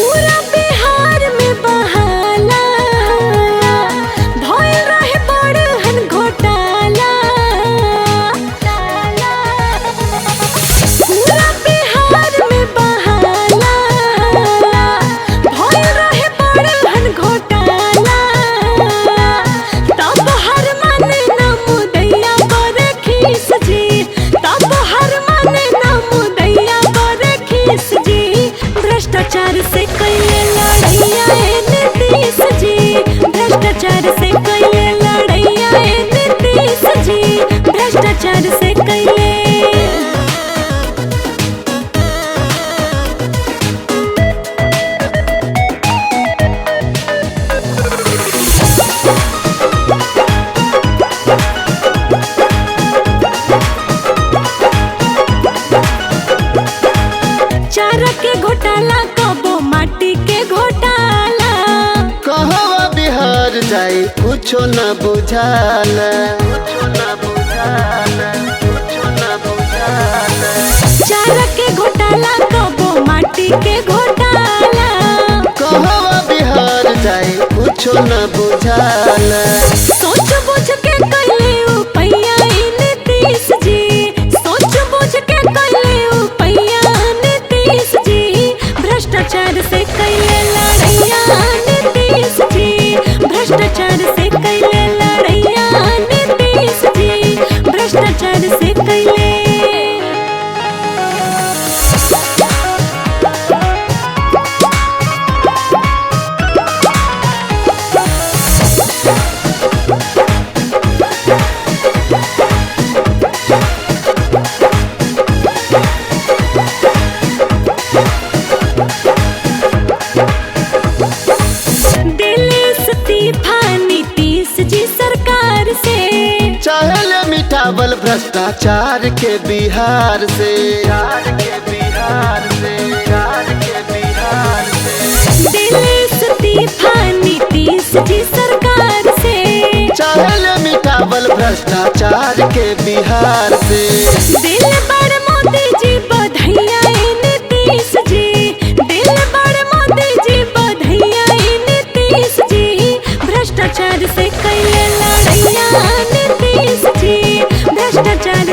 पूरा बिहार में बहाला भइल रहे बड़हन घोटाला। पूरा बिहार में बहाला भइल रहे बड़हन घोटाला। तब हर माने न मुदैया करे खीस जी, तब हर माने न मुदैया करे खीस जी। भ्रष्टाचार से कैले लड़ैया नीतीश जी, भ्रष्टाचार से कैले लड़ैया नीतीश जी, भ्रष्टाचार से कैले। चारा के घोटाला कबो माटी के घोटाला। कहवा बिहार जाई कुछो न बुझाला, कुछो न बुझाला, कुछो न बुझाला। चारा के घोटाला कबो माटी के घोटाला। कहवा बिहार जाई कुछो न बुझाला। सोच बुझ के कैले उपैया नीतीश जी, सोच बुझ के कैले उपैया नीतीश जी। भ्रष्टाचार से कैले लड़ैया नीतीश जी, भ्रष्टाचार से कैले लड़ैया नीतीश जी, भ्रष्टाचार से कैले। दिल्ली इस्तीफा नीतीश जी सरकार से। चाहले मिटावल भ्रष्टाचार के बिहार से, के बिहार से, के बिहार से। दिल्ली इस्तीफा नीतीश जी सरकार से। चाहले मिटावल भ्रष्टाचार के बिहार से। दिल बड़ मोदी जी बधाइया नीतीश जी, दिल बड़ मोदी जी बधाइया नीतीश जी। भ्रष्टाचार से कैले लड़ैया नीतीश जी, भ्रष्टाचार